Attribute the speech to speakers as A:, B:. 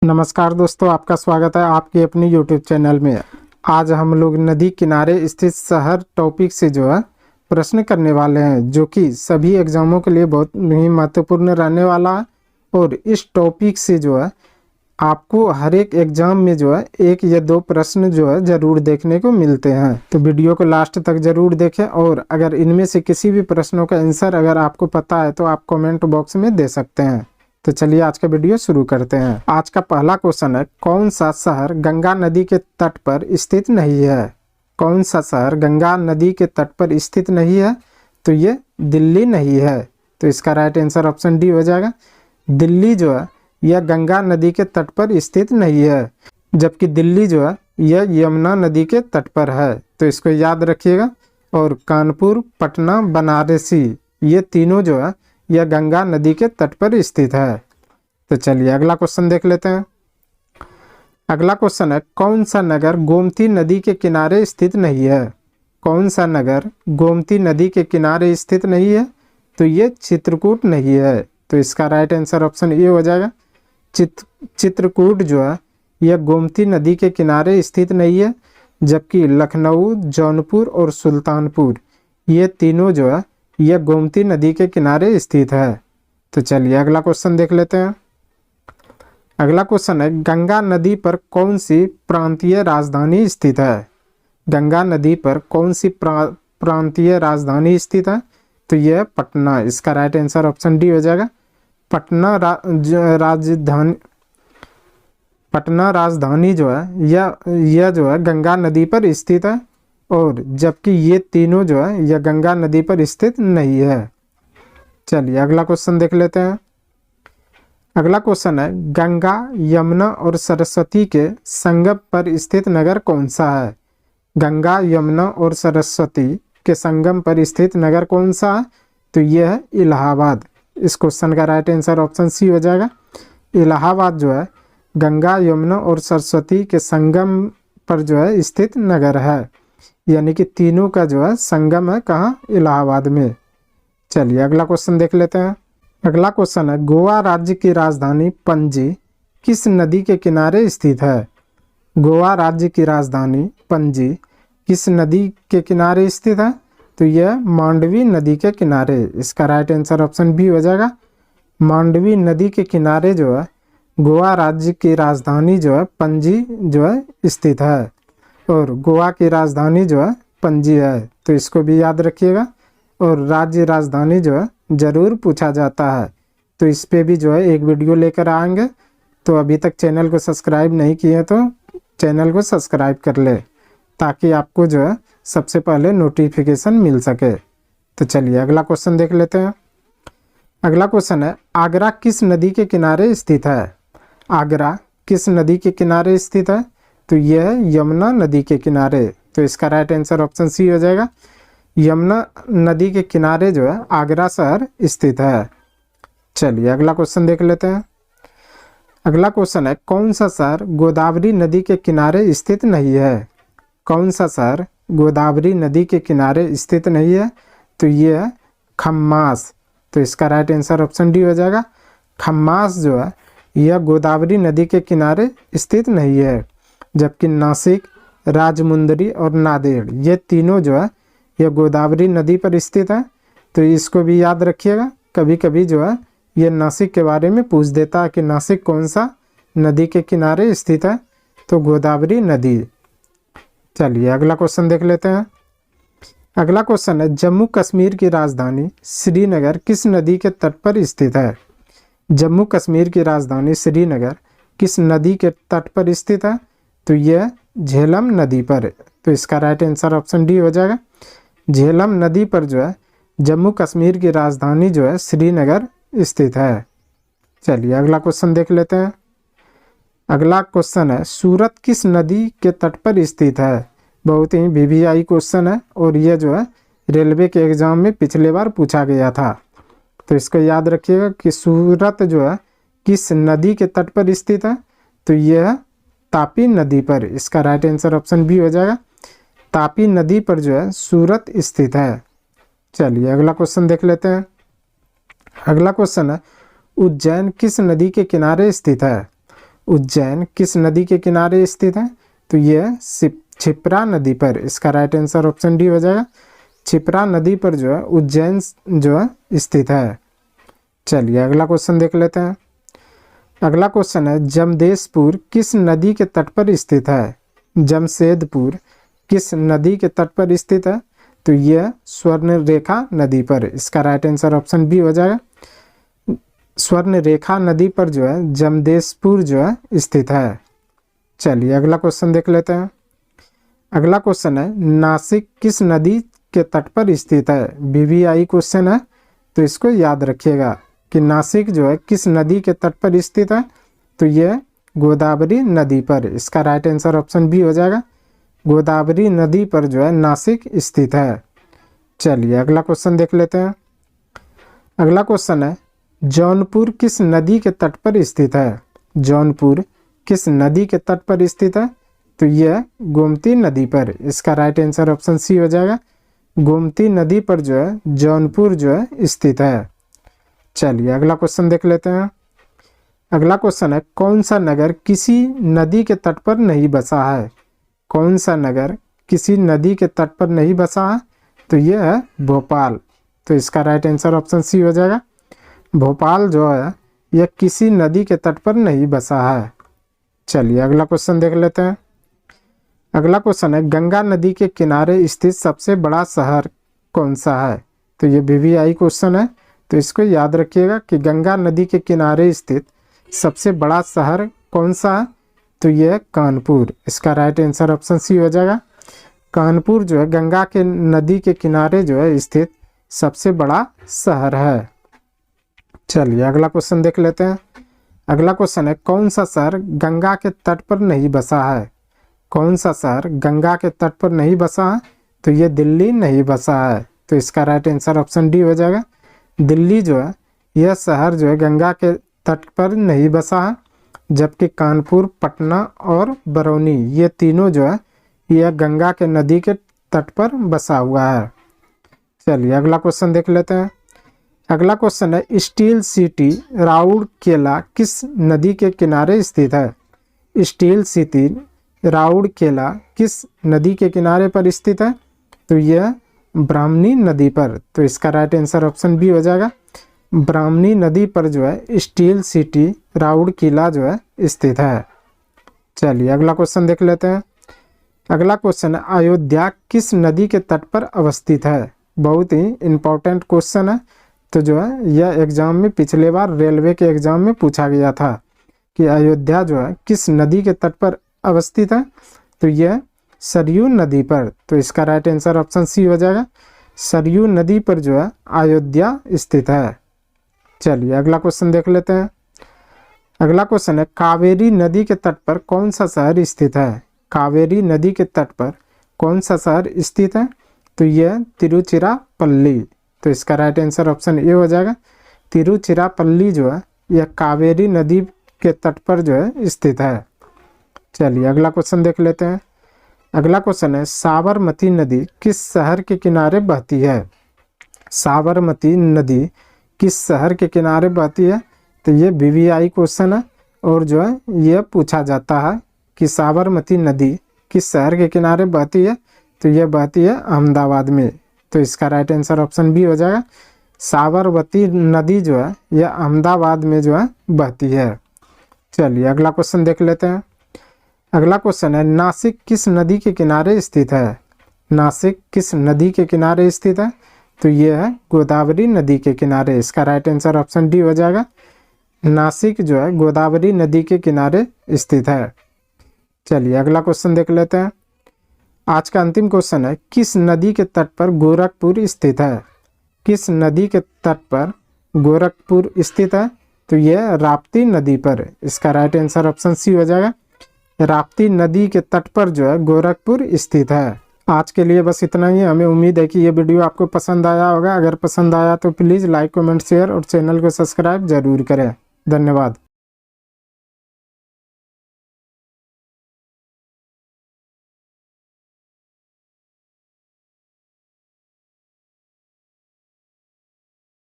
A: नमस्कार दोस्तों, आपका स्वागत है आपके अपनी YouTube चैनल में। आज हम लोग नदी किनारे स्थित शहर टॉपिक से प्रश्न करने वाले हैं, जो कि सभी एग्जामों के लिए बहुत ही महत्वपूर्ण रहने वाला है। और इस टॉपिक से आपको हर एक एग्जाम में एक या दो प्रश्न जरूर देखने को मिलते हैं। तो वीडियो को लास्ट तक जरूर देखें, और अगर इनमें से किसी भी प्रश्नों का आंसर अगर आपको पता है तो आप कमेंट बॉक्स में दे सकते हैं। तो चलिए आज का वीडियो शुरू करते हैं। आज का पहला क्वेश्चन है, कौन सा शहर गंगा नदी के तट पर स्थित नहीं है? कौन सा शहर गंगा नदी के तट पर स्थित नहीं है? तो ये दिल्ली नहीं है। तो इसका राइट आंसर ऑप्शन डी हो जाएगा। दिल्ली यह गंगा नदी के तट पर स्थित नहीं है, जबकि दिल्ली यह यमुना नदी के तट पर है। तो इसको याद रखिएगा। और कानपुर, पटना, बनारसी ये तीनों यह गंगा नदी के तट पर स्थित है। तो चलिए अगला क्वेश्चन देख लेते हैं। अगला क्वेश्चन है, कौन सा नगर गोमती नदी के किनारे स्थित नहीं है? कौन सा नगर गोमती नदी के किनारे स्थित नहीं है? तो ये चित्रकूट नहीं है। तो इसका राइट आंसर ऑप्शन ए हो जाएगा। चित्रकूट यह गोमती नदी के किनारे स्थित नहीं है, जबकि लखनऊ, जौनपुर और सुल्तानपुर ये तीनों यह गोमती नदी के किनारे स्थित है। तो चलिए अगला क्वेश्चन देख लेते हैं। अगला क्वेश्चन है, गंगा नदी पर कौन सी प्रांतीय राजधानी स्थित है? गंगा नदी पर कौन सी प्रांतीय राजधानी स्थित है? तो यह पटना। इसका राइट आंसर ऑप्शन डी हो जाएगा। पटना राजधानी यह गंगा नदी पर स्थित है, और जबकि ये तीनों यह गंगा नदी पर स्थित नहीं है। चलिए अगला क्वेश्चन देख लेते हैं। अगला क्वेश्चन है, गंगा, यमुना और सरस्वती के संगम पर स्थित नगर कौन सा है? गंगा, यमुना और सरस्वती के संगम पर स्थित नगर कौन सा है? तो यह है इलाहाबाद। इस क्वेश्चन का राइट आंसर ऑप्शन सी हो जाएगा। इलाहाबाद गंगा, यमुना और सरस्वती के संगम पर स्थित नगर है, यानी कि तीनों का संगम है कहाँ? इलाहाबाद में। चलिए अगला क्वेश्चन देख लेते हैं। अगला क्वेश्चन है, गोवा राज्य की राजधानी पणजी किस नदी के किनारे स्थित है? गोवा राज्य की राजधानी पणजी किस नदी के किनारे स्थित है? तो यह मांडवी नदी के किनारे। इसका राइट आंसर ऑप्शन बी हो जाएगा। मांडवी नदी के किनारे गोवा राज्य की राजधानी पणजी स्थित है, और गोवा की राजधानी पणजी है। तो इसको भी याद रखिएगा। और राज्य राजधानी जरूर पूछा जाता है, तो इस पे भी एक वीडियो लेकर आएंगे। तो अभी तक चैनल को सब्सक्राइब नहीं किए तो चैनल को सब्सक्राइब कर ले, ताकि आपको सबसे पहले नोटिफिकेशन मिल सके। तो चलिए अगला क्वेश्चन देख लेते हैं। अगला क्वेश्चन है, आगरा किस नदी के किनारे स्थित है? आगरा किस नदी के किनारे स्थित है? तो यह है यमुना नदी के किनारे। तो इसका राइट आंसर ऑप्शन सी हो जाएगा। यमुना नदी के किनारे आगरा शहर स्थित है। चलिए अगला क्वेश्चन देख लेते हैं। अगला क्वेश्चन है, कौन सा शहर गोदावरी नदी के किनारे स्थित नहीं है? कौन सा शहर गोदावरी नदी के किनारे स्थित नहीं है? तो यह है खम्मास। तो इसका राइट आंसर ऑप्शन डी हो जाएगा। खम्मास यह गोदावरी नदी के किनारे स्थित नहीं है, जबकि नासिक, राजमुंदरी और नांदेड़ ये तीनों यह गोदावरी नदी पर स्थित है। तो इसको भी याद रखिएगा। कभी कभी ये नासिक के बारे में पूछ देता है कि नासिक कौन सा नदी के किनारे स्थित है? तो गोदावरी नदी। चलिए अगला क्वेश्चन देख लेते हैं। अगला क्वेश्चन है, जम्मू कश्मीर की राजधानी श्रीनगर किस नदी के तट पर स्थित है? जम्मू कश्मीर की राजधानी श्रीनगर किस नदी के तट पर स्थित है? तो यह झेलम नदी पर। तो इसका राइट आंसर ऑप्शन डी हो जाएगा। झेलम नदी पर जम्मू कश्मीर की राजधानी श्रीनगर स्थित है। चलिए अगला क्वेश्चन देख लेते हैं। अगला क्वेश्चन है, सूरत किस नदी के तट पर स्थित है? बहुत ही वीवीआई क्वेश्चन है, और यह रेलवे के एग्जाम में पिछले बार पूछा गया था। तो इसको याद रखिएगा कि सूरत किस नदी के तट पर स्थित है? तो यह तापी नदी पर। इसका राइट आंसर ऑप्शन बी हो जाएगा। तापी नदी पर सूरत स्थित है। चलिए अगला क्वेश्चन देख लेते हैं। अगला क्वेश्चन है, उज्जैन किस नदी के किनारे स्थित है? उज्जैन किस नदी के किनारे स्थित है? तो यह क्षिप्रा नदी पर। इसका राइट आंसर ऑप्शन डी हो जाएगा। क्षिप्रा नदी पर जो है उज्जैन जो है स्थित है। चलिए अगला क्वेश्चन देख लेते हैं। अगला क्वेश्चन है जमशेदपुर किस नदी के तट पर स्थित है? जमशेदपुर किस नदी के तट पर स्थित है? तो यह स्वर्णरेखा नदी पर। इसका राइट आंसर ऑप्शन बी हो जाएगा। स्वर्णरेखा नदी पर जो है जमशेदपुर जो है स्थित है। चलिए अगला क्वेश्चन देख लेते हैं। अगला क्वेश्चन है नासिक किस नदी के तट पर स्थित है? वीवीआई क्वेश्चन है, तो इसको याद रखिएगा कि नासिक जो है किस नदी के तट पर स्थित है? तो यह गोदावरी नदी पर। इसका राइट आंसर ऑप्शन बी हो जाएगा। गोदावरी नदी पर जो है नासिक स्थित है। चलिए अगला क्वेश्चन देख लेते हैं। अगला क्वेश्चन है जौनपुर किस नदी के तट पर स्थित है? जौनपुर किस नदी के तट पर स्थित है? तो यह गोमती नदी पर। इसका राइट आंसर ऑप्शन सी हो जाएगा। गोमती नदी पर जो है जौनपुर जो है स्थित है। चलिए अगला क्वेश्चन देख लेते हैं। अगला क्वेश्चन है कौन सा नगर किसी नदी के तट पर नहीं बसा है? कौन सा नगर किसी नदी के तट पर नहीं बसा है? तो यह है भोपाल। तो इसका राइट आंसर ऑप्शन सी हो जाएगा। भोपाल जो है यह किसी नदी के तट पर नहीं बसा है। चलिए अगला क्वेश्चन देख लेते हैं। अगला क्वेश्चन है गंगा नदी के किनारे स्थित सबसे बड़ा शहर कौन सा है? तो ये वीवीआई क्वेश्चन है, तो इसको याद रखिएगा कि गंगा नदी के किनारे स्थित सबसे बड़ा शहर कौन सा है? तो यह कानपुर। इसका राइट आंसर ऑप्शन सी हो जाएगा। कानपुर जो है गंगा के नदी के किनारे जो है स्थित सबसे बड़ा शहर है। चलिए अगला क्वेश्चन देख लेते हैं। अगला क्वेश्चन है कौन सा शहर गंगा के तट पर नहीं बसा है? कौन सा शहर गंगा के तट पर नहीं बसा है? तो ये दिल्ली नहीं बसा है। तो इसका राइट आंसर ऑप्शन डी हो जाएगा। दिल्ली जो है यह शहर जो है गंगा के तट पर नहीं बसा है, जबकि कानपुर, पटना और बरौनी ये तीनों जो है यह गंगा के नदी के तट पर बसा हुआ है। चलिए अगला क्वेश्चन देख लेते हैं। अगला क्वेश्चन है स्टील सिटी राउरकेला किस नदी के किनारे स्थित है? स्टील सिटी राउरकेला किस नदी के किनारे पर स्थित है? तो यह ब्राह्मणी नदी पर। तो इसका राइट आंसर ऑप्शन बी हो जाएगा। ब्राह्मणी नदी पर जो है स्टील सिटी राउरकेला जो है स्थित है। चलिए अगला क्वेश्चन देख लेते हैं। अगला क्वेश्चन है अयोध्या किस नदी के तट पर अवस्थित है? बहुत ही इम्पोर्टेंट क्वेश्चन है, तो जो है यह एग्जाम में पिछले बार रेलवे के एग्जाम में पूछा गया था कि अयोध्या जो है किस नदी के तट पर अवस्थित है? तो यह सरयू नदी पर। तो इसका राइट आंसर ऑप्शन सी हो जाएगा। सरयू नदी पर जो है अयोध्या स्थित है। चलिए अगला क्वेश्चन देख लेते हैं। अगला क्वेश्चन है कावेरी नदी के तट पर कौन सा शहर स्थित है? कावेरी नदी के तट पर कौन सा शहर स्थित है? तो यह तिरुचिरापल्ली। तो इसका राइट आंसर ऑप्शन ए हो जाएगा। तिरुचिरापल्ली जो है यह कावेरी नदी के तट पर जो है स्थित है। चलिए अगला क्वेश्चन देख लेते हैं। अगला क्वेश्चन है साबरमती नदी किस शहर के किनारे बहती है? साबरमती नदी किस शहर के किनारे बहती है? तो ये वीवीआई क्वेश्चन है, और जो है ये पूछा जाता है कि साबरमती नदी किस शहर के किनारे बहती है? तो ये बहती है अहमदाबाद में। तो इसका राइट आंसर ऑप्शन बी हो जाएगा। साबरमती नदी जो है यह अहमदाबाद में जो है बहती है। चलिए अगला क्वेश्चन देख लेते हैं। अगला क्वेश्चन है नासिक किस नदी के किनारे स्थित है? नासिक किस नदी के किनारे स्थित है? तो यह है गोदावरी नदी के किनारे। इसका राइट आंसर ऑप्शन डी हो जाएगा। नासिक जो है गोदावरी नदी के किनारे स्थित है। चलिए अगला क्वेश्चन देख लेते हैं। आज का अंतिम क्वेश्चन है किस नदी के तट पर गोरखपुर स्थित है? किस नदी के तट पर गोरखपुर स्थित है? तो यह राप्ती नदी पर। इसका राइट आंसर ऑप्शन सी हो जाएगा। राप्ती नदी के तट पर जो है गोरखपुर स्थित है। आज के लिए बस इतना ही। हमें उम्मीद है कि ये वीडियो आपको पसंद आया होगा। अगर पसंद आया तो प्लीज़ लाइक, कमेंट, शेयर और चैनल को सब्सक्राइब जरूर करें। धन्यवाद।